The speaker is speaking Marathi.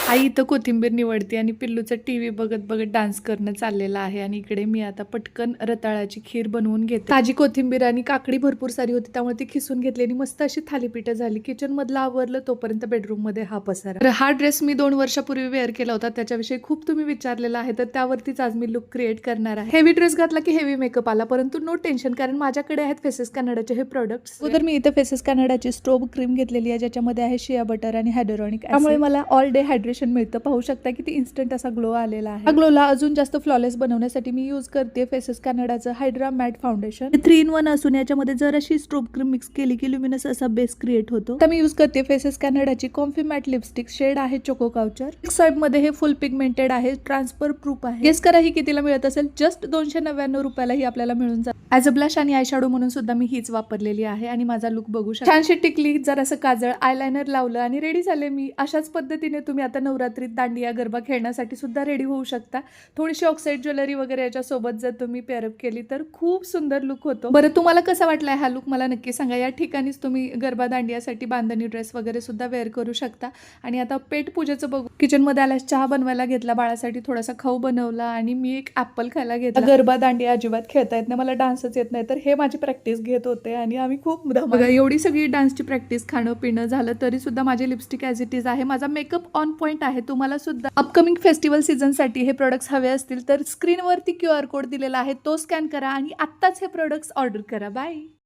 आई इथं कोथिंबीर निवडते आणि पिल्लूचं टीव्ही बघत बघत डान्स करणं चाललेलं आहे आणि इकडे मी आता पटकन रताळाची खीर बनवून घेते। ताजी कोथिंबीर आणि काकडी भरपूर सारी होती त्यामुळे ती खिसून घेतली आणि मस्त अशी थालीपीठ झाली। किचन मधलं आवरलं तोपर्यंत बेडरूम मध्ये हा पसारा। तर हा ड्रेस मी 2 वर्षापूर्वी वेअर केला होता, त्याच्याविषयी खूप तुम्ही विचारलेला आहे, तर त्यावरतीच आज मी लुक क्रिएट करणार आहे। हेवी ड्रेस घातला की हेवी मेकअप आला, परंतु नो टेन्शन, कारण माझ्याकडे आहेत फेसेस कॅनडाचे हे प्रोडक्ट्स। तर मी इथे फेसेस कॅनडाची स्ट्रोब क्रीम घेतलेली आहे, ज्याच्यामध्ये आहे शिया बटर आणि हायड्रोनिक ऍसिड, त्यामुळे मला ऑल डे हायड्रेशन मिळतं। पाहू शकता किती इन्स्टंट असा ग्लो आलेला आहे। हा ग्लोला अजून जास्त फ्लॉलेस बनवण्यासाठी मी यूज करते फेसेस कॅनडाचं हायड्रा मॅट फाउंडेशन। 3 in 1 असून याच्यामध्ये जराशी स्ट्रोब क्रीम मिक्स केली की ल्युमिनस असा बेस क्रिएट होतो। आता मी यूज करते फेसेस कॅनडाची कॉम्फी मॅट लिपस्टिक, शेड आहे चोको काउचर। साइड मध्ये हे फुल पिगमेंटेड आहे, ट्रान्सफर प्रूफ आहे। गेस करा ही कितीला मिळत असेल? जस्ट 299 रुपयाला ही आपल्याला मिळून जाते। ऍज अ ब्लश आणि आय शॅडो म्हणून सुद्धा मी हीच वापरलेली आहे आणि माझा लुक बघू शकता। छानशी टिकली, जरासं काजळ, आयलायनर लावलं आणि रेडी झाले मी। अशाच पद्धतीने तुम्ही आता नवरात्रीत दांडिया गरबा खेळण्यासाठी सुद्धा रेडी होऊ शकता। थोडीशी ऑक्साइड ज्वेलरी वगैरे याच्या सोबत जर तुम्ही पेअरअप केली तर खूप सुंदर लुक होतो। बरं, तुम्हाला कसा वाटलाय हा लुक मला नक्की सांगा। या ठिकाणीच तुम्ही गरबा दांडियासाठी बांधणी ड्रेस वगैरे सुद्धा वेअर करू शकता। आणि आता पेट पूजेचं बघू। किचन मध्ये आल्यास चहा बनवायला घेतला, बाळासाठी थोडासा खाऊ बनवला आणि मी एक ऍपल खायला घेतला। गरबा दांडिया अजिबात खेळता येत नाही, मला डान्सच येत नाही, तर हे माझी प्रॅक्टिस घेत होते आणि आम्ही खूप बघा एवढी सगळी डान्सची प्रॅक्टिस, खाणं पिणं झालं तरी सुद्धा माझी लिपस्टिक ॲज इट इज आहे, माझा मेकअप ऑन पॉइंट आहे। तुम्हाला सुद्धा अपकमिंग फेस्टिवल सीझन साठी हे प्रोडक्ट्स हवे असतील तर स्क्रीनवरती QR कोड दिलेला आहे, तो स्कॅन करा आणि आत्ताच हे प्रोडक्ट्स ऑर्डर करा। बाय।